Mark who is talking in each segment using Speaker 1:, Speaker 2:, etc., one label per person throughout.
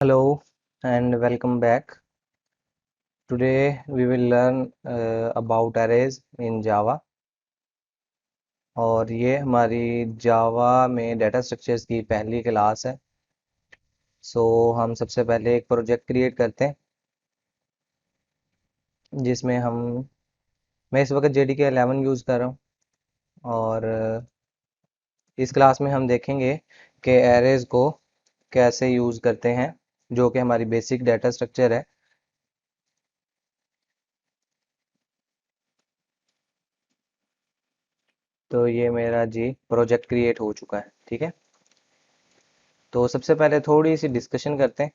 Speaker 1: Hello and welcome back. Today we will learn about arrays in Java और ये हमारी जावा में डाटा स्ट्रक्चर्स की पहली क्लास है। हम सबसे पहले एक प्रोजेक्ट क्रिएट करते हैं जिसमें मैं इस वक्त JDK 11 यूज़ कर रहा हूँ और इस क्लास में हम देखेंगे कि एरेज को कैसे यूज़ करते हैं जो कि हमारी बेसिक डाटा स्ट्रक्चर है। तो ये मेरा जी प्रोजेक्ट क्रिएट हो चुका है, ठीक है। तो सबसे पहले थोड़ी सी डिस्कशन करते हैं,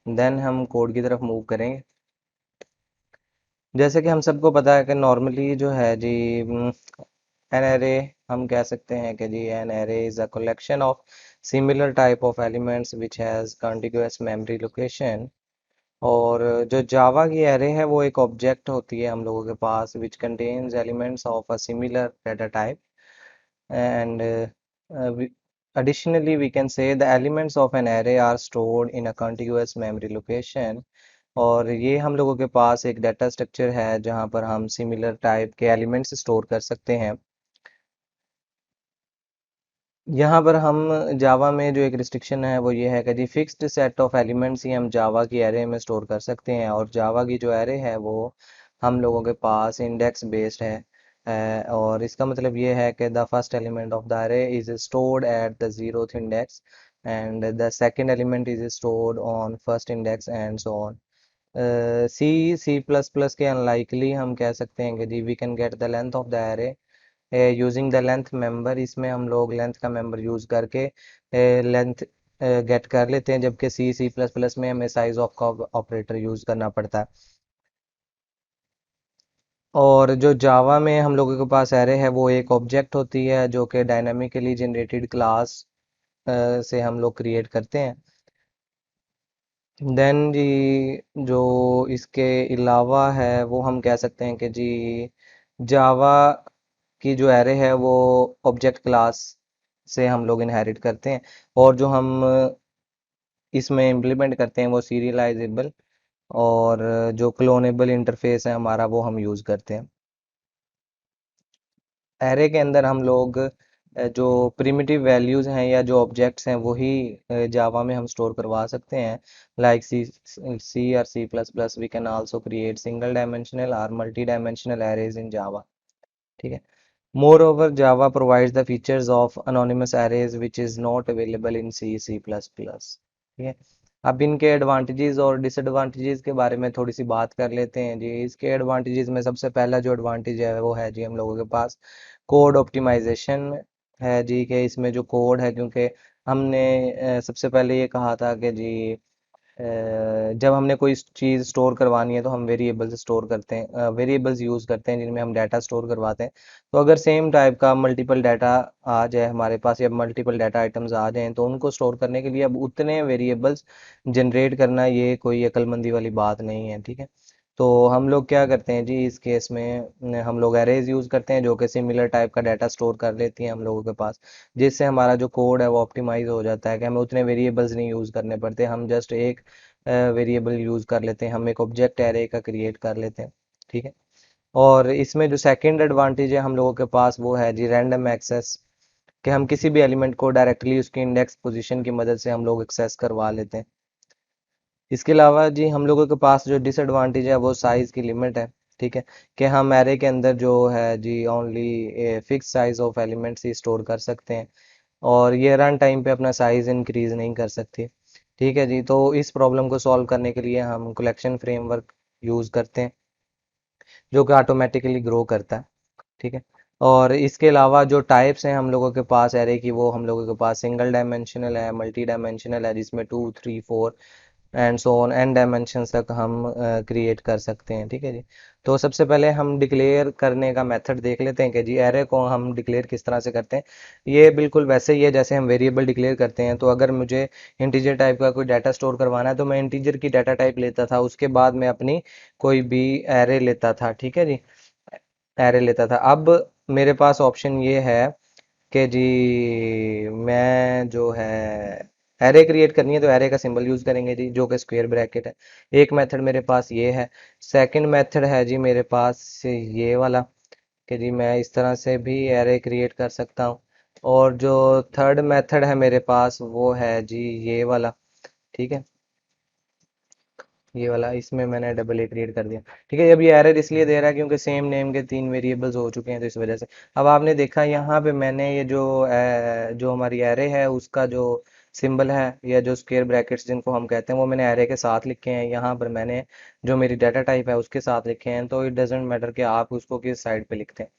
Speaker 1: देन हम कोड की तरफ मूव करेंगे। जैसे कि हम सबको पता है कि नॉर्मली जो है जी एन एरे हम कह सकते हैं कि जी an array is a collection of similar type of elements which has contiguous memory location. और जो जावा की एरे है वो एक ऑब्जेक्ट होती है हम लोगों के पास which contains elements of a similar data type and additionally we can say the elements of an array are stored in a contiguous memory location। और ये हम लोगों के पास एक डाटा स्ट्रक्चर है जहाँ पर हम सिमिलर टाइप के एलिमेंट्स स्टोर कर सकते हैं। यहाँ पर हम जावा में जो एक रिस्ट्रिक्शन है वो ये है कि जी फिक्स्ड सेट ऑफ एलिमेंट्स ही हम जावा की एरे में स्टोर कर सकते हैं और जावा की जो एरे है वो हम लोगों के पास इंडेक्स बेस्ड है। और इसका मतलब ये है कि the first element of the array is stored at the zeroth index and the second element is stored on first index and so on. C के अनलाइकली हम कह सकते हैं कि जी we can get the length of the array using the length member. इसमें हम लोग लेंथ का मेंबर यूज करके लेंथ गेट कर लेते हैं, जबकि सी प्लस प्लस में हमें साइज ऑफ का ऑपरेटर यूज करना पड़ता है। और जो जावा में हम लोगों के पास एरे है वो एक ऑब्जेक्ट होती है जो कि डायनामिकली जनरेटेड क्लास से हम लोग क्रिएट करते हैं। देन जी जो इसके अलावा है वो हम कह सकते हैं कि जी जावा की जो एरे है वो ऑब्जेक्ट क्लास से हम लोग इनहेरिट करते हैं और जो हम इसमें इम्प्लीमेंट करते हैं वो सीरियलाइजेबल और जो क्लोनेबल इंटरफेस है हमारा वो हम यूज़ करते हैं। एरे के अंदर हम लोग जो प्रिमिटिव वैल्यूज हैं या जो ऑब्जेक्ट्स हैं वही जावा में हम स्टोर करवा सकते हैं। लाइक सी और C++ we can also create single dimensional और multi dimensional arrays in Java, ठीक है। Moreover, Java provides the features of anonymous arrays which is not available in C++। ठीक है। अब इनके एडवांटेजेस और डिसएडवांटेजेस के बारे में थोड़ी सी बात कर लेते हैं जी। इसके एडवांटेजेस में सबसे पहला जो एडवांटेज है वो है जी हम लोगों के पास कोड ऑप्टिमाइजेशन है जी। कि इसमें जो कोड है, क्योंकि हमने सबसे पहले ये कहा था कि जी जब हमने कोई चीज़ स्टोर करवानी है तो हम वेरिएबल्स स्टोर करते हैं, वेरिएबल्स यूज़ करते हैं जिनमें हम डाटा स्टोर करवाते हैं। तो अगर सेम टाइप का मल्टीपल डाटा आ जाए हमारे पास या मल्टीपल डाटा आइटम्स आ जाएं तो उनको स्टोर करने के लिए अब उतने वेरिएबल्स जनरेट करना ये कोई अक्लमंदी वाली बात नहीं है, ठीक है। तो हम लोग क्या करते हैं जी इस केस में हम लोग एरेज यूज़ करते हैं जो कि सिमिलर टाइप का डाटा स्टोर कर लेती हैं हम लोगों के पास, जिससे हमारा जो कोड है वो ऑप्टिमाइज हो जाता है कि हमें उतने वेरिएबल्स नहीं यूज़ करने पड़ते। हम जस्ट एक वेरिएबल यूज़ कर लेते हैं, हम एक ऑब्जेक्ट एरे का क्रिएट कर लेते हैं, ठीक है। और इसमें जो सेकंड एडवांटेज है हम लोगों के पास वो है जी रैंडम एक्सेस, कि हम किसी भी एलिमेंट को डायरेक्टली उसकी इंडेक्स पोजीशन की मदद से हम लोग एक्सेस करवा लेते हैं। इसके अलावा जी हम लोगों के पास जो डिसएडवांटेज है वो साइज की लिमिट है, ठीक है। कि हम एरे के अंदर जो है जी only fix size of elements ही स्टोर कर सकते हैं और ये रन टाइम पे अपना साइज इंक्रीज नहीं कर सकती, ठीक है जी। तो इस प्रॉब्लम को सॉल्व करने के लिए हम कलेक्शन फ्रेमवर्क यूज़ करते हैं जो कि ऑटोमेटिकली ग्रो करता है, ठीक है। और इसके अलावा जो टाइप्स हैं हम लोगों के पास एरे की वो हम लोगों के पास सिंगल डायमेंशनल है, मल्टी डायमेंशनल है जिसमें 2 3 4 and so on an dimensions तक हम क्रिएट कर सकते हैं, ठीक है जी। तो सबसे पहले हम डिक्लेयर करने का मेथड देख लेते हैं कि जी एरे को हम डिक्लेयर किस तरह से करते हैं। ये बिल्कुल वैसे ही है जैसे हम वेरिएबल डिक्लेयर करते हैं। तो अगर मुझे इंटीजर टाइप का कोई डाटा स्टोर करवाना है तो मैं इंटीजर की डाटा टाइप लेता था, उसके बाद मैं अपनी कोई भी एरे लेता था, ठीक है जी। एरे लेता था। अब मेरे पास ऑप्शन ये है कि जी मैं जो है एरे क्रिएट करनी है तो एरे का सिंबल यूज करेंगे जी, जो कि स्क्वायर ब्रैकेट है। एक मेथड मेरे पास ये है। सेकंड मेथड है जी मेरे पास ये वाला, कि जी मैं इस तरह से भी एरे क्रिएट कर सकता हूँ। और जो थर्ड मेथड है मेरे पास वो है जी ये वाला, ठीक है, ये वाला, इसमें मैंने डबल ए क्रिएट कर दिया। ठीक है, अब ये एरर इसलिए दे रहा है क्योंकि सेम नेम के तीन वेरिएबल्स हो चुके हैं, तो इस वजह से। अब आपने देखा यहाँ पे मैंने ये जो हमारी एरे है उसका जो सिंबल है या जो स्क्वायर ब्रैकेट्स जिनको हम कहते हैं वो मैंने एरे के साथ लिखे हैं, यहाँ पर मैंने जो मेरी डाटा टाइप है उसके साथ लिखे हैं। तो इट डजेंट मैटर कि आप उसको किस साइड पे लिखते हैं।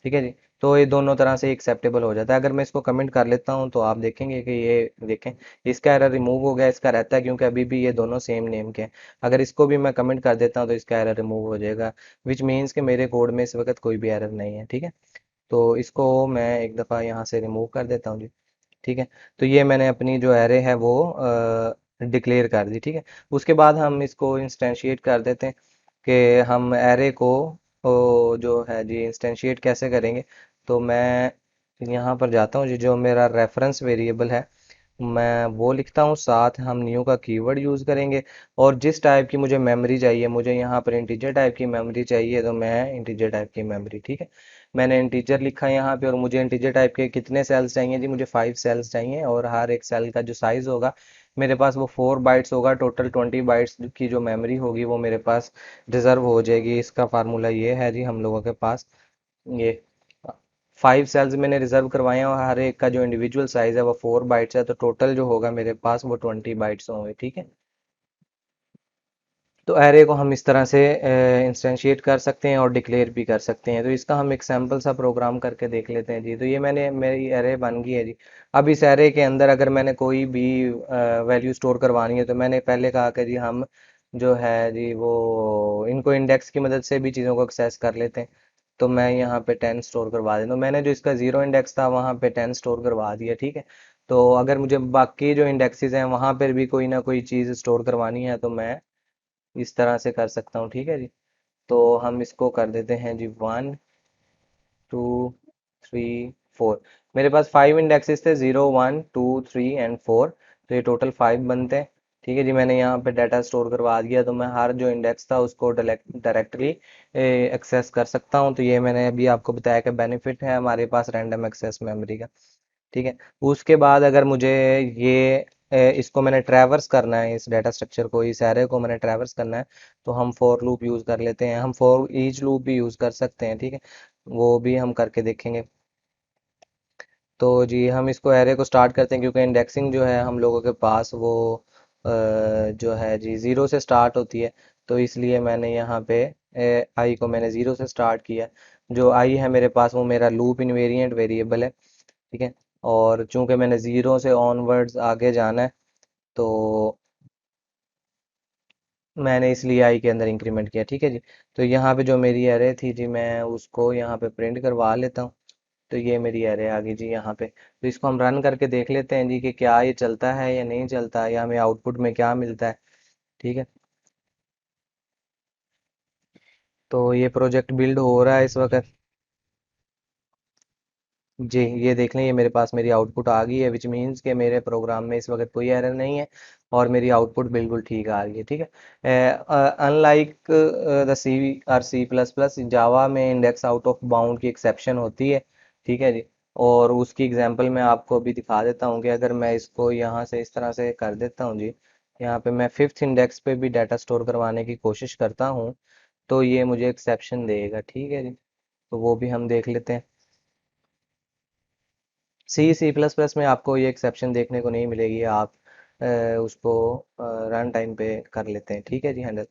Speaker 1: ठीक है जी। तो ये दोनों तरह से एक्सेप्टेबल हो जाता है। अगर मैं इसको कमेंट कर लेता हूँ तो आप देखेंगे कि ये देखें, इसका एरर रिमूव हो गया, इसका रहता है क्योंकि अभी भी ये दोनों सेम नेम के हैं। अगर इसको भी मैं कमेंट कर देता हूँ तो इसका एरर रिमूव हो जाएगा, विच मीन्स कि मेरे कोड में इस वक्त कोई भी एरर नहीं है। ठीक है, तो इसको मैं एक दफ़ा यहाँ से रिमूव कर देता हूँ जी। ठीक है, तो ये मैंने अपनी जो एरे है वो डिक्लेयर कर दी। ठीक है, उसके बाद हम इसको इंस्टेंशिएट कर देते हैं कि हम एरे को जो है जी इंस्टेंशिएट कैसे करेंगे। तो मैं यहाँ पर जाता हूँ जी, जो मेरा रेफरेंस वेरिएबल है मैं वो लिखता हूँ, साथ हम न्यू का कीवर्ड यूज़ करेंगे। और जिस टाइप की मुझे मेमोरी चाहिए, मुझे यहाँ पर इंटीजर टाइप की मेमोरी चाहिए तो मैं इंटीजर टाइप की मेमोरी, ठीक है, मैंने इंटीजर लिखा यहाँ पे। और मुझे इंटीजर टाइप के कितने सेल्स चाहिए जी, मुझे 5 सेल्स चाहिए, और हर एक सेल का जो साइज होगा मेरे पास वो 4 बाइट्स होगा। टोटल 20 बाइट्स की जो मेमोरी होगी वो मेरे पास रिजर्व हो जाएगी। इसका फार्मूला ये है जी हम लोगों के पास, ये 5 सेल्स मैंने रिजर्व करवाए हैं और हर एक का जो इंडिविजुअल साइज है वो 4 बाइट्स है, तो टोटल जो होगा मेरे पास वो 20 बाइट्स होंगे। ठीक है, तो एरे को हम इस तरह से इंस्टेंशिएट कर सकते हैं और डिक्लेयर भी कर सकते हैं। तो इसका हम एक सैम्पल सा प्रोग्राम करके देख लेते हैं जी। तो ये मैंने मेरी एरे बन गई है जी। अब इस एरे के अंदर अगर मैंने कोई भी वैल्यू स्टोर करवानी है तो मैंने पहले कहा कि जी हम जो है जी वो इनको इंडेक्स की मदद से भी चीज़ों को एक्सेस कर लेते हैं। तो मैं यहाँ पे 10 स्टोर करवा देता हूँ। मैंने जो इसका जीरो इंडेक्स था वहाँ पे 10 स्टोर करवा दिया। ठीक है, तो अगर मुझे बाकी जो इंडेक्सेस हैं वहाँ पर भी कोई ना कोई चीज़ स्टोर करवानी है तो मैं इस तरह से कर सकता हूँ। ठीक है जी, तो हम इसको कर देते हैं जी 1 2 3 4। मेरे पास 5 इंडेक्सेस थे, 0 1 2 3 एंड 4, तो ये टोटल 5 बनते हैं। ठीक है जी, मैंने यहाँ पे डाटा स्टोर करवा दिया, तो मैं हर जो इंडेक्स था उसको डायरेक्टली एक्सेस कर सकता हूँ। तो ये मैंने अभी आपको बताया कि बेनिफिट है हमारे पास रैंडम एक्सेस मेमोरी का। ठीक है, उसके बाद अगर मुझे ये इसको मैंने ट्रैवर्स करना है, इस डाटा स्ट्रक्चर को, इस एरे को मैंने ट्रैवर्स करना है, तो हम फॉर लूप यूज़ कर लेते हैं। हम फॉर ईच लूप भी यूज़ कर सकते हैं। ठीक है, वो भी हम करके देखेंगे। तो जी हम इसको एरे को स्टार्ट करते हैं क्योंकि इंडेक्सिंग जो है हम लोगों के पास वो जो है जी ज़ीरो से स्टार्ट होती है। तो इसलिए मैंने यहाँ पे आई को मैंने ज़ीरो से स्टार्ट किया। जो आई है मेरे पास वो मेरा लूप इनवेरिएंट वेरिएबल है। ठीक है, और चूंकि मैंने ज़ीरो से ऑनवर्ड्स आगे जाना है तो मैंने इसलिए आई के अंदर इंक्रीमेंट किया। ठीक है जी, तो यहाँ पे जो मेरी एरे थी जी मैं उसको यहाँ पे प्रिंट करवा लेता हूँ। तो ये मेरी एरे आ गई जी यहाँ पे। तो इसको हम रन करके देख लेते हैं जी कि क्या ये चलता है या नहीं चलता, या हमें आउटपुट में क्या मिलता है। ठीक है, तो ये प्रोजेक्ट बिल्ड हो रहा है इस वक्त जी। ये देख लें, ये मेरे पास मेरी आउटपुट आ गई है, विच मीन्स कि मेरे प्रोग्राम में इस वक्त कोई एरर नहीं है और मेरी आउटपुट बिल्कुल ठीक आ रही है। ठीक है, अनलाइक द सी और सी प्लस प्लस, जावा में इंडेक्स आउट ऑफ बाउंड की एक्सेप्शन होती है। ठीक है जी, और उसकी एग्जांपल मैं आपको अभी दिखा देता हूँ कि अगर मैं इसको यहाँ से इस तरह से कर देता हूँ जी, यहाँ पे मैं फिफ्थ इंडेक्स पे भी डाटा स्टोर करवाने की कोशिश करता हूँ तो ये मुझे एक्सेप्शन देगा। ठीक है जी, तो वो भी हम देख लेते हैं। सी प्लस प्लस में आपको ये एक्सेप्शन देखने को नहीं मिलेगी, आप उसको रन टाइम पे कर लेते हैं। ठीक है जी, हैंडल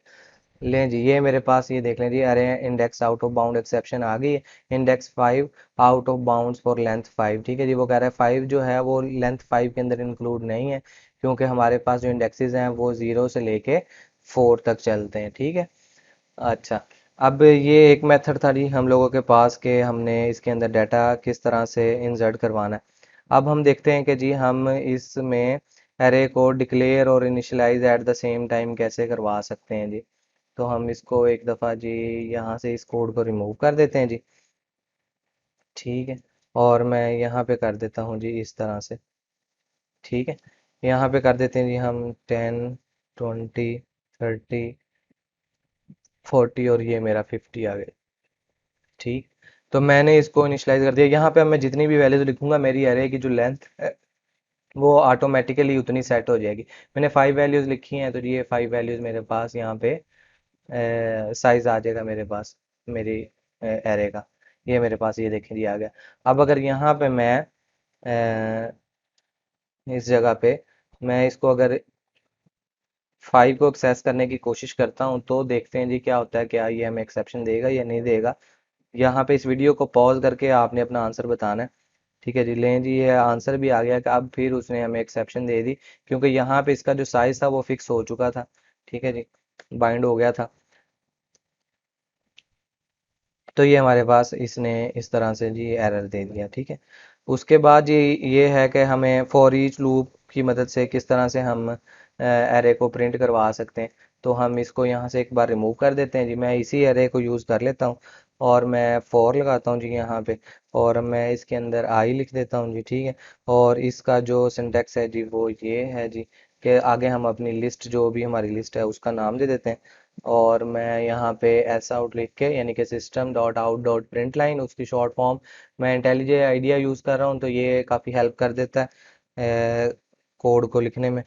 Speaker 1: लें जी। ये मेरे पास ये देख लें जी, अरे index out of bound exception आ गई है। Index 5 out of bounds for length 5। ठीक है जी, वो कह रहा है 5 जो है वो लेंथ 5 के अंदर इंक्लूड नहीं है क्योंकि हमारे पास जो इंडेक्सेस हैं वो 0 से लेके 4 तक चलते हैं। ठीक है, अच्छा, अब ये एक मेथड था जी हम लोगों के पास के हमने इसके अंदर डाटा किस तरह से इंसर्ट करवाना है। अब हम देखते हैं कि जी हम इसमें एरे को डिक्लेयर और initialise at the same time कैसे करवा सकते हैं जी। तो हम इसको एक दफ़ा जी यहाँ से इस कोड को रिमूव कर देते हैं जी। ठीक है, और मैं यहाँ पे कर देता हूँ जी इस तरह से। ठीक है, यहाँ पे कर देते हैं जी हम 10, 20, 30, 40 और ये मेरा 50 आ गया। ठीक। तो मैंने इसको इनिशियलाइज कर दिया। यहाँ पे अब मैं जितनी भी वैल्यूज लिखूंगा मेरी एरे की जो लेंथ है वो ऑटोमेटिकली उतनी सेट हो जाएगी। मैंने 5 वैल्यूज लिखी हैं तो ये 5 वैल्यूज मेरे पास यहाँ पे साइज आ जाएगा मेरे पास, मेरी एरे का। ये मेरे पास ये देखें जी आ गया। अब अगर यहाँ पे मैं इस जगह पे मैं इसको अगर 5 को एक्सेस करने की कोशिश करता हूँ तो देखते हैं जी क्या होता है, क्या ये हमें एक्सेप्शन देगा या नहीं देगा। यहाँ पे इस वीडियो को पॉज करके आपने अपना आंसर बताना है। ठीक है जी, लें जी ये आंसर भी आ गया कि अब फिर उसने हमें एक्सेप्शन दे दी, क्योंकि यहाँ पे इसका जो साइज था वो फिक्स हो चुका था। ठीक है जी, बाइंड हो गया था। तो ये हमारे पास इसने इस तरह से जी एरर दे दिया। ठीक है। उसके बाद ये है कि हमें फॉर ईच लूप की मदद से किस तरह से हम एरे को प्रिंट करवा सकते हैं। तो हम इसको यहाँ से एक बार रिमूव कर देते हैं जी। मैं इसी एरे को यूज़ कर लेता हूँ और मैं फॉर लगाता हूँ जी यहाँ पे, और मैं इसके अंदर आई लिख देता हूँ जी। ठीक है। और इसका जो सिंटेक्स है जी वो ये है जी कि आगे हम अपनी लिस्ट, जो भी हमारी लिस्ट है उसका नाम दे देते हैं। और मैं यहाँ पे एस आउट लिख के, यानी कि system dot out dot print line, उसकी शॉर्ट फॉर्म मैं इंटेलिजे आइडिया यूज़ कर रहा हूँ तो ये काफ़ी हेल्प कर देता है कोड को लिखने में।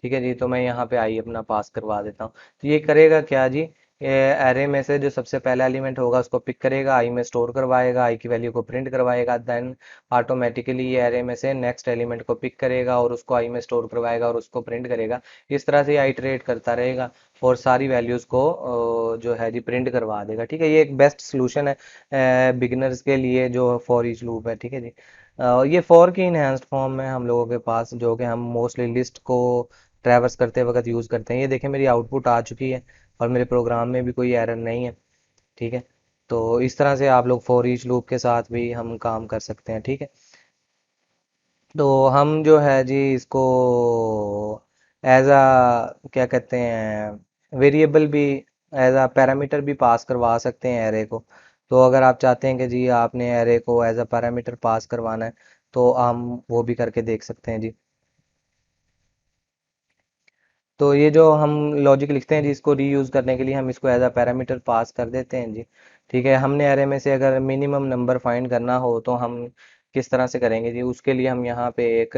Speaker 1: ठीक है जी। तो मैं यहाँ पे आई अपना पास करवा देता हूँ। तो ये करेगा क्या जी, एरे में से जो सबसे पहला एलिमेंट होगा उसको पिक करेगा, आई में स्टोर करवाएगा, आई की वैल्यू को प्रिंट करवाएगा, देन ऑटोमेटिकली ये एरे में से नेक्स्ट एलिमेंट को पिक करेगा और उसको आई में स्टोर करवाएगा और उसको प्रिंट करेगा। इस तरह से आइटरेट करता रहेगा और सारी वैल्यूज को जो है जी प्रिंट करवा देगा। ठीक है। ये एक बेस्ट सोल्यूशन है बिगिनर्स के लिए जो फॉर ईच लूप है। ठीक है जी। ये फॉर की इनहेंस्ड फॉर्म में हम लोगों के पास, जो कि हम मोस्टली लिस्ट को ट्रैवर्स करते वक्त यूज़ करते हैं। ये देखें मेरी आउटपुट आ चुकी है और मेरे प्रोग्राम में भी कोई एरर नहीं है। ठीक है। तो इस तरह से आप लोग फॉर ईच लूप के साथ भी हम काम कर सकते हैं। ठीक है। तो हम जो है जी इसको एज आ क्या कहते हैं, वेरिएबल भी, एज आ पैरामीटर भी पास करवा सकते हैं एरे को। तो अगर आप चाहते हैं कि जी आपने एरे को एज आ पैरामीटर पास करवाना है तो हम वो भी करके देख सकते हैं जी। तो ये जो हम लॉजिक लिखते हैं जी, इसको रीयूज करने के लिए हम इसको एज अ पैरामीटर पास कर देते हैं जी। ठीक है। हमने एरे में से अगर मिनिमम नंबर फाइंड करना हो तो हम किस तरह से करेंगे जी, उसके लिए हम यहाँ पे एक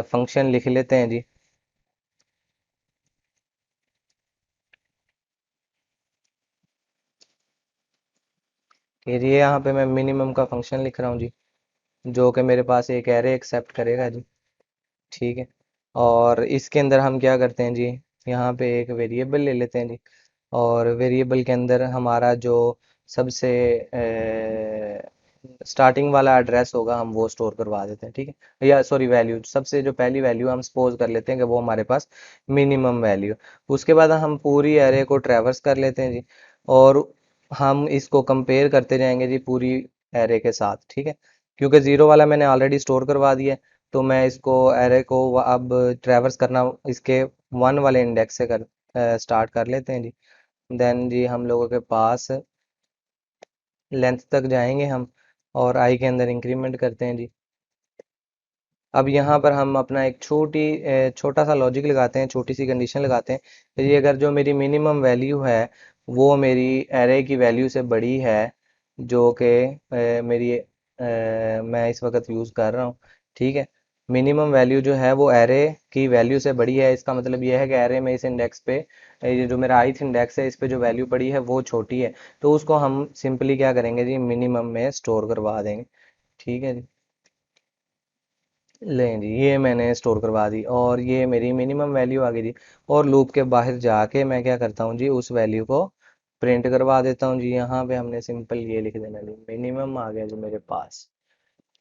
Speaker 1: फंक्शन लिख लेते हैं जी। फिर ये यहाँ पे मैं मिनिमम का फंक्शन लिख रहा हूँ जी, जो कि मेरे पास एक एरे एक्सेप्ट करेगा जी। ठीक है। और इसके अंदर हम क्या करते हैं जी, यहाँ पे एक वेरिएबल ले लेते हैं जी। और वेरिएबल के अंदर हमारा जो सबसे स्टार्टिंग वाला एड्रेस होगा हम वो स्टोर करवा देते हैं। ठीक है। या सॉरी, वैल्यू, सबसे जो पहली वैल्यू हम सपोज कर लेते हैं कि वो हमारे पास मिनिमम वैल्यू। उसके बाद हम पूरी एरे को ट्रैवर्स कर लेते हैं जी, और हम इसको कंपेयर करते जाएंगे जी पूरी एरे के साथ। ठीक है। क्योंकि जीरो वाला मैंने ऑलरेडी स्टोर करवा दिया है तो मैं इसको एरे को अब ट्रैवर्स करना इसके 1 वाले इंडेक्स से कर स्टार्ट कर लेते हैं जी। देन जी हम लोगों के पास लेंथ तक जाएंगे हम, और आई के अंदर इंक्रीमेंट करते हैं जी। अब यहाँ पर हम अपना एक छोटा सा लॉजिक लगाते हैं, छोटी सी कंडीशन लगाते हैं कि ये अगर जो मेरी मिनिमम वैल्यू है वो मेरी एरे की वैल्यू से बड़ी है, जो कि मैं इस वक्त यूज़ कर रहा हूँ। ठीक है। मिनिमम वैल्यू जो है वो एरे की वैल्यू से बड़ी है, इसका मतलब ये है कि एरे में इस इंडेक्स पे, ये जो मेरा ith इंडेक्स है इस पे जो वैल्यू पड़ी है वो छोटी है। तो उसको हम सिंपली क्या करेंगे जी, मिनिमम में स्टोर करवा देंगे। ठीक है जी। लें जी, ये मैंने स्टोर करवा दी और ये मेरी मिनिमम वैल्यू आ गई जी। और लूप के बाहर जाके मैं क्या करता हूँ जी, उस वैल्यू को प्रिंट करवा देता हूँ जी। यहाँ पे हमने सिंपल ये लिख देना जी, मिनिमम आ गया जी मेरे पास।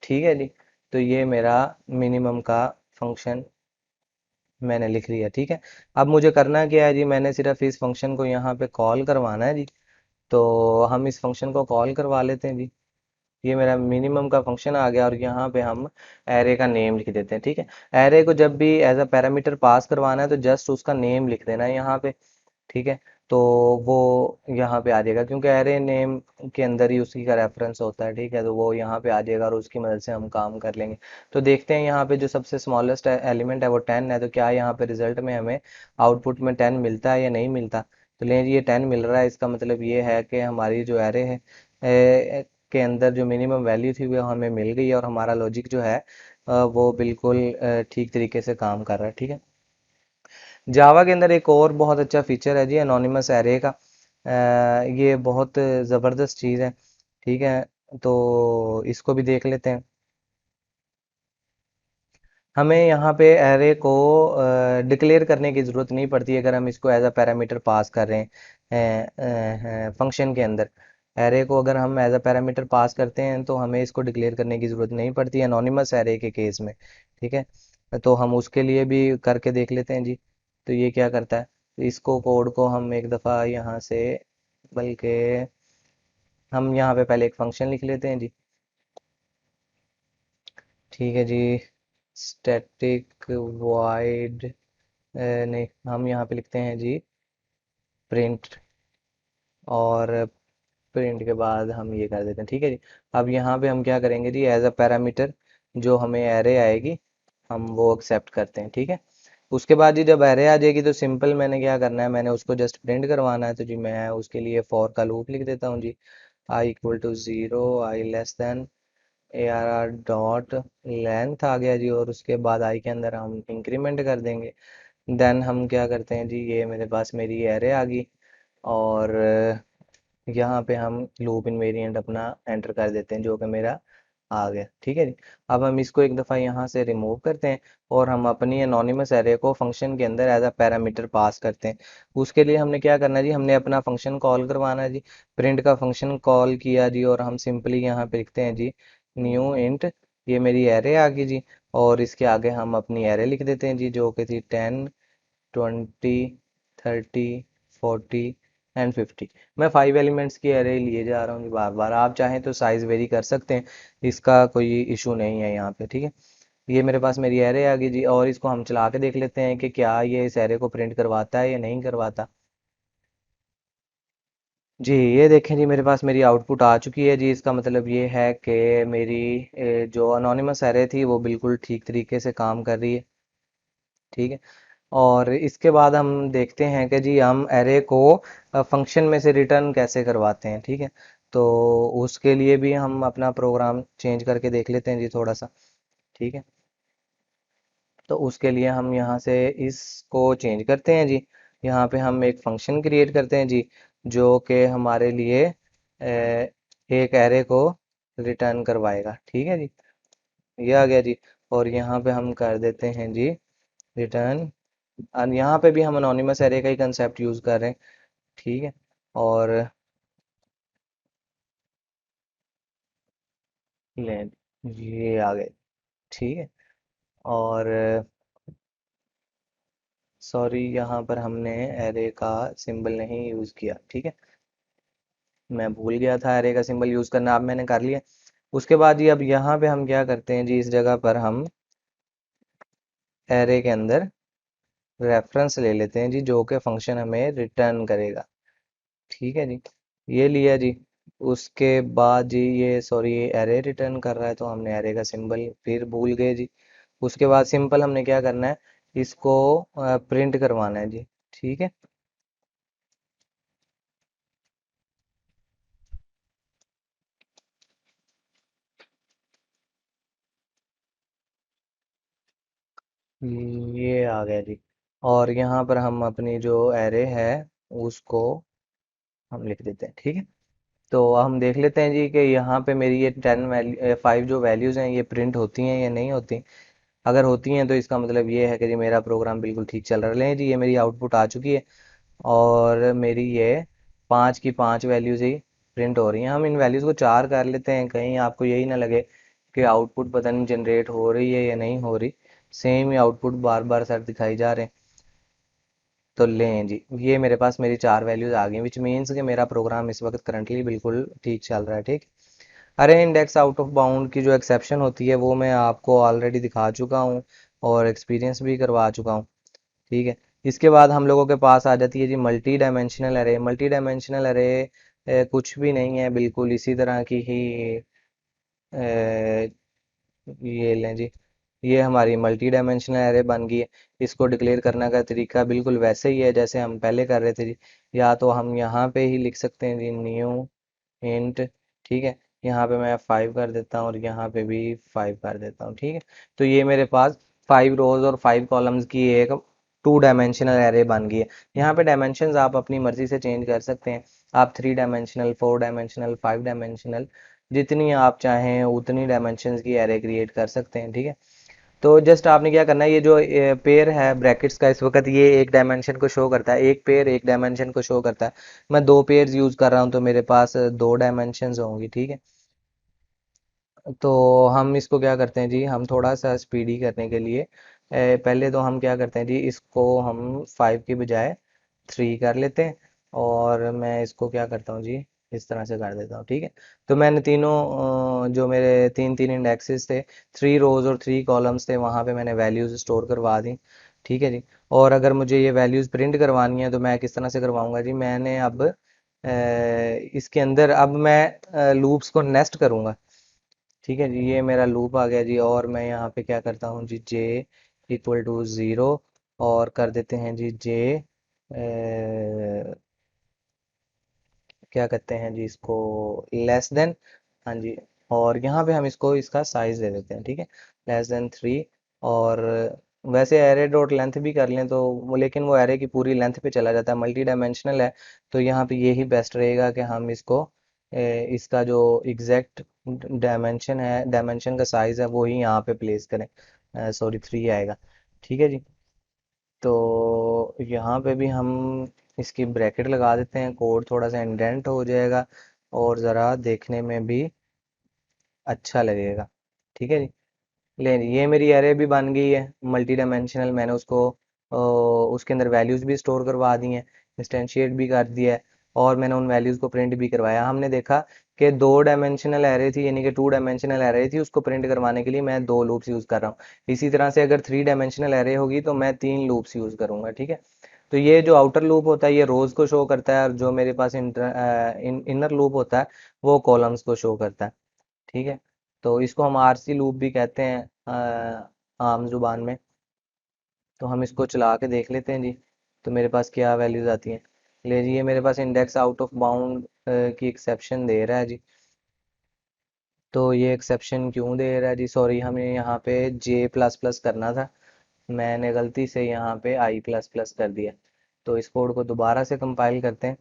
Speaker 1: ठीक है जी। तो ये मेरा मिनिमम का फंक्शन मैंने लिख लिया। ठीक है। अब मुझे करना क्या है जी, मैंने सिर्फ इस फंक्शन को यहाँ पे कॉल करवाना है जी। तो हम इस फंक्शन को कॉल करवा लेते हैं जी। ये मेरा मिनिमम का फंक्शन आ गया और यहाँ पे हम एरे का नेम लिख देते हैं। ठीक है। एरे को जब भी एज अ पैरामीटर पास करवाना है तो जस्ट उसका नेम लिख देना है यहाँ पे। ठीक है। तो वो यहाँ पे आ जाएगा, क्योंकि एरे नेम के अंदर ही उसी का रेफरेंस होता है। ठीक है, तो वो यहाँ पे आ जाएगा और उसकी मदद से हम काम कर लेंगे। तो देखते हैं यहाँ पे जो सबसे स्मॉलेस्ट एलिमेंट है वो 10 है, तो क्या यहाँ पे रिजल्ट में हमें आउटपुट में 10 मिलता है या नहीं मिलता। तो लें जी, ये 10 मिल रहा है। इसका मतलब ये है कि हमारी जो एरे है के अंदर जो मिनिमम वैल्यू थी वो हमें मिल गई है, और हमारा लॉजिक जो है वो बिल्कुल ठीक तरीके से काम कर रहा है। ठीक है। जावा के अंदर एक और बहुत अच्छा फीचर है जी, एनोनिमस एरे का। ये बहुत ज़बरदस्त चीज़ है। ठीक है, तो इसको भी देख लेते हैं। हमें यहाँ पे एरे को डिक्लेयर करने की ज़रूरत नहीं पड़ती अगर हम इसको एज अ पैरामीटर पास कर रहे हैं फंक्शन के अंदर। एरे को अगर हम एज अ पैरामीटर पास करते हैं तो हमें इसको डिक्लेयर करने की ज़रूरत नहीं पड़ती एनोनिमस एरे के केस में। ठीक है, तो हम उसके लिए भी करके देख लेते हैं जी। तो ये क्या करता है, तो इसको कोड को हम एक दफ़ा यहाँ से, बल्कि हम यहाँ पे पहले एक फंक्शन लिख लेते हैं जी। ठीक है जी, स्टैटिक वॉइड, नहीं, हम यहाँ पे लिखते हैं जी प्रिंट, और प्रिंट के बाद हम ये कर देते हैं। ठीक है जी। अब यहाँ पे हम क्या करेंगे जी, एज अ पैरामीटर जो हमें एरे आएगी हम वो एक्सेप्ट करते हैं। ठीक है। उसके बाद जी जब एरे आ जाएगी तो सिंपल मैंने क्या करना है, मैंने उसको जस्ट प्रिंट करवाना है। तो जी मैं उसके लिए फॉर का लूप लिख देता हूँ जी। I equal to zero, i less than a r r dot length आ गया जी, और उसके बाद आई के अंदर हम इंक्रीमेंट कर देंगे। देन हम क्या करते हैं जी, ये मेरे पास मेरी एरे आ गई, और यहाँ पे हम लूप इनवेरिएंट अपना एंटर कर देते हैं जो कि मेरा आ गया। ठीक है जी। अब हम इसको एक दफ़ा यहाँ से रिमूव करते हैं, और हम अपनी एनोनिमस एरे को फंक्शन के अंदर एज अ पैरामीटर पास करते हैं। उसके लिए हमने क्या करना है जी, हमने अपना फंक्शन कॉल करवाना है जी। प्रिंट का फंक्शन कॉल किया जी, और हम सिंपली यहाँ पे लिखते हैं जी न्यू इंट, ये मेरी एरे आ गई जी। और इसके आगे हम अपनी एरे लिख देते हैं जी, जो कि थी 10, 20, 30, 40 एंड 50। मैं 5 एलिमेंट्स की एरे लिए जा रहा हूँ जी बार बार। आप चाहें तो साइज वेरी कर सकते हैं, इसका कोई इशू नहीं है यहाँ पे। ठीक है, ये मेरे पास मेरी एरे आ गई जी, और इसको हम चला के देख लेते हैं कि क्या ये इस एरे को प्रिंट करवाता है या नहीं करवाता। जी, ये देखें जी, मेरे पास मेरी आउटपुट आ चुकी है जी। इसका मतलब ये है कि मेरी जो अनोनिमस एरे थी वो बिल्कुल ठीक तरीके से काम कर रही है। ठीक है, और इसके बाद हम देखते हैं कि जी हम एरे को फंक्शन में से रिटर्न कैसे करवाते हैं। ठीक है, तो उसके लिए भी हम अपना प्रोग्राम चेंज करके देख लेते हैं जी थोड़ा सा। ठीक है, तो उसके लिए हम यहाँ से इसको चेंज करते हैं जी। यहाँ पे हम एक फंक्शन क्रिएट करते हैं जी, जो कि हमारे लिए एक एरे को रिटर्न करवाएगा। ठीक है जी, ये आ गया जी। और यहाँ पे हम कर देते हैं जी रिटर्न, और यहाँ पे भी हम अनोनिमस एरे का ही कंसेप्ट यूज कर रहे हैं। ठीक है, और ले, ये आ गए। ठीक है, और सॉरी, यहाँ पर हमने एरे का सिंबल नहीं यूज किया। ठीक है, मैं भूल गया था एरे का सिंबल यूज करना, अब मैंने कर लिया। उसके बाद जी अब यहाँ पे हम क्या करते हैं जी, इस जगह पर हम एरे के अंदर रेफरेंस ले लेते हैं जी, जो कि फंक्शन हमें रिटर्न करेगा। ठीक है जी, ये लिया जी। उसके बाद जी ये, सॉरी, ये एरे रिटर्न कर रहा है तो हमने एरे का सिंबल फिर भूल गए जी। उसके बाद सिंपल हमने क्या करना है, इसको प्रिंट करवाना है जी। ठीक है, ये आ गया जी। और यहाँ पर हम अपनी जो एरे है उसको हम लिख देते हैं। ठीक है, तो हम देख लेते हैं जी कि यहाँ पे मेरी ये 5 जो वैल्यूज़ हैं ये प्रिंट होती हैं या नहीं होती। अगर होती हैं तो इसका मतलब ये है कि जी मेरा प्रोग्राम बिल्कुल ठीक चल रहा है जी। ये मेरी आउटपुट आ चुकी है, और मेरी ये 5 की 5 वैल्यूज़ ही प्रिंट हो रही हैं। हम इन वैल्यूज़ को 4 कर लेते हैं, कहीं आपको यही ना लगे कि आउटपुट पता नहीं जनरेट हो रही है या नहीं हो रही, सेम ही आउटपुट बार बार सर दिखाई जा रहे हैं। तो लें जी, ये मेरे पास मेरी 4 वैल्यूज आ गई, विच मीन्स कि मेरा प्रोग्राम इस वक्त करंटली बिल्कुल ठीक चल रहा है। ठीक, अरे इंडेक्स आउट ऑफ बाउंड की जो एक्सेप्शन होती है वो मैं आपको ऑलरेडी दिखा चुका हूँ और एक्सपीरियंस भी करवा चुका हूँ। ठीक है, इसके बाद हम लोगों के पास आ जाती है जी मल्टी डायमेंशनल अरे। मल्टी डायमेंशनल अरे कुछ भी नहीं है, बिल्कुल इसी तरह की ही अ, ये लें जी, ये हमारी मल्टी डायमेंशनल एरे बन गई है। इसको डिक्लेयर करने का तरीका बिल्कुल वैसे ही है जैसे हम पहले कर रहे थे जी। या तो हम यहाँ पे ही लिख सकते हैं जी न्यू इंट, ठीक है, यहाँ पे मैं 5 कर देता हूँ और यहाँ पे भी 5 कर देता हूँ, ठीक है। तो ये मेरे पास 5 रोज और 5 कॉलम्स की एक 2 डायमेंशनल एरे बन गई है। यहाँ पे डायमेंशंस आप अपनी मर्जी से चेंज कर सकते हैं। आप 3 डायमेंशनल, 4 डायमेंशनल, 5 डायमेंशनल, जितनी आप चाहें उतनी डायमेंशंस की एरे क्रिएट कर सकते हैं, ठीक है। तो जस्ट आपने क्या करना है, ये जो पेयर है ब्रैकेट्स का इस वक्त ये एक डायमेंशन को शो करता है, एक पेयर एक डायमेंशन को शो करता है। मैं दो पेयर्स यूज कर रहा हूँ तो मेरे पास दो डायमेंशंस होंगी, ठीक है। तो हम इसको क्या करते हैं जी, हम थोड़ा सा स्पीडी करने के लिए पहले तो हम क्या करते हैं जी, इसको हम 5 की बजाय 3 कर लेते हैं। और मैं इसको क्या करता हूँ जी, इस तरह से कर देता हूँ, ठीक है। तो मैंने तीनों जो मेरे तीन तीन इंडेक्सेस थे, 3 रोज और 3 कॉलम्स थे, वहाँ पे मैंने वैल्यूज स्टोर करवा दी, ठीक है जी। और अगर मुझे ये वैल्यूज प्रिंट करवानी है तो मैं किस तरह से करवाऊंगा जी, मैंने अब इसके अंदर अब मैं लूप्स को नेस्ट करूंगा, ठीक है जी। ये मेरा लूप आ गया जी, और मैं यहाँ पे क्या करता हूँ जी, जे इक्वल टू ज़ीरो, और कर देते हैं जी जे क्या कहते हैं जी इसको, लेस देन, हाँ जी। और यहाँ पे हम इसको इसका साइज दे देते हैं, ठीक है, लेस देन 3। और वैसे एरे डॉट लेंथ भी कर लें तो लेकिन वो एरे की पूरी लेंथ पे चला जाता है, मल्टी डायमेंशनल है। तो यहाँ पे यही बेस्ट रहेगा कि हम इसको इसका जो एग्जैक्ट डायमेंशन है, डायमेंशन का साइज है, वो ही यहाँ पे प्लेस करें। सॉरी 3 आएगा, ठीक है जी। तो यहाँ पे भी हम इसकी ब्रैकेट लगा देते हैं, कोड थोड़ा सा इंडेंट हो जाएगा और ज़रा देखने में भी अच्छा लगेगा, ठीक है जी। ले ये मेरी एरे भी बन गई है मल्टी डायमेंशनल, मैंने उसको उसके अंदर वैल्यूज भी स्टोर करवा दी हैं, इंस्टेंशिएट भी कर दिया है, और मैंने उन वैल्यूज को प्रिंट भी करवाया। हमने देखा कि 2 डायमेंशनल एरे थी, यानी कि 2 डायमेंशनल एरे थी, उसको प्रिंट करवाने के लिए मैं 2 लूप्स यूज कर रहा हूँ। इसी तरह से अगर 3 डायमेंशनल एरे होगी तो मैं 3 लूप्स यूज करूंगा, ठीक है। तो ये जो आउटर लूप होता है ये रोज को शो करता है, और जो मेरे पास इनर लूप होता है वो कॉलम्स को शो करता है, ठीक है। तो इसको हम आरसी लूप भी कहते हैं आम जुबान में। तो हम इसको चला के देख लेते हैं जी, तो मेरे पास क्या वैल्यूज आती हैं। ले जी, ये मेरे पास इंडेक्स आउट ऑफ बाउंड की एक्सेप्शन दे रहा है जी। तो ये एक्सेप्शन क्यों दे रहा है जी, सॉरी, हमें यहाँ पे जे प्लस प्लस करना था, मैंने गलती से यहाँ पे आई प्लस प्लस कर दिया। तो इस कोड को दोबारा से कंपाइल करते हैं।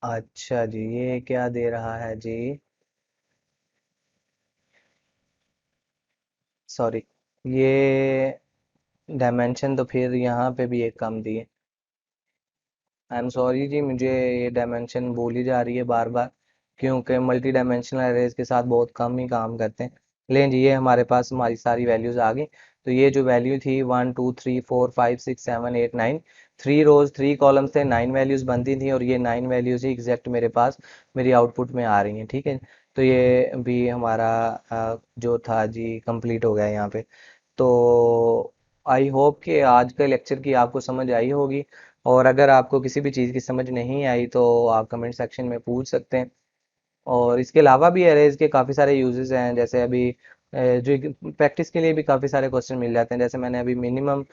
Speaker 1: अच्छा जी, ये क्या दे रहा है जी, सॉरी, ये डायमेंशन तो फिर यहाँ पे भी एक कम दिए। आई एम सॉरी जी, मुझे ये डायमेंशन भूल ही जा रही है बार बार, क्योंकि मल्टी डायमेंशनल एरेज के साथ बहुत कम ही काम करते हैं। लेकिन जी ये हमारे पास हमारी सारी वैल्यूज आ गई। तो ये जो वैल्यू थी 1 2 3 4 5 6 7 8 9, 3 रोज 3 कॉलम्स थे, 9 वैल्यूज बनती थी, और ये 9 वैल्यूज ही एग्जैक्ट मेरे पास मेरी आउटपुट में आ रही हैं, ठीक है। तो ये भी हमारा जो था जी कंप्लीट हो गया यहाँ पे। तो आई होप कि आज के लेक्चर की आपको समझ आई होगी, और अगर आपको किसी भी चीज़ की समझ नहीं आई तो आप कमेंट सेक्शन में पूछ सकते हैं। और इसके अलावा भी अरेज के काफ़ी सारे यूजेस हैं, जैसे अभी जो प्रैक्टिस के लिए भी काफ़ी सारे क्वेश्चन मिल जाते हैं, जैसे मैंने अभी मिनिमम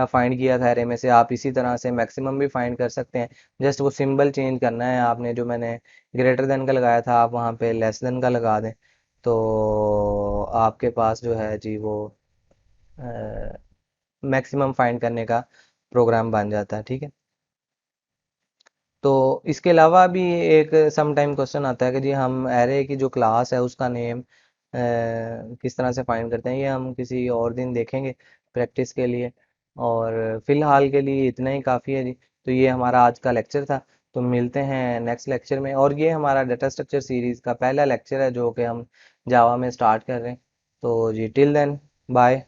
Speaker 1: फाइंड किया था अरे में से, आप इसी तरह से मैक्सिमम भी फाइंड कर सकते हैं। जस्ट वो सिंबल चेंज करना है आपने, जो मैंने ग्रेटर देन का लगाया था आप वहाँ पे लेस देन का लगा दें, तो आपके पास जो है जी वो मैक्सिमम फाइंड करने का प्रोग्राम बन जाता है, ठीक है। तो इसके अलावा भी एक सम टाइम क्वेश्चन आता है कि जी हम एरे की जो क्लास है उसका नेम किस तरह से फाइंड करते हैं, ये हम किसी और दिन देखेंगे प्रैक्टिस के लिए। और फिलहाल के लिए इतना ही काफ़ी है जी। तो ये हमारा आज का लेक्चर था, तो मिलते हैं नेक्स्ट लेक्चर में। और ये हमारा डाटा स्ट्रक्चर सीरीज़ का पहला लेक्चर है जो कि हम जावा में स्टार्ट कर रहे हैं। तो जी टिल देन, बाय।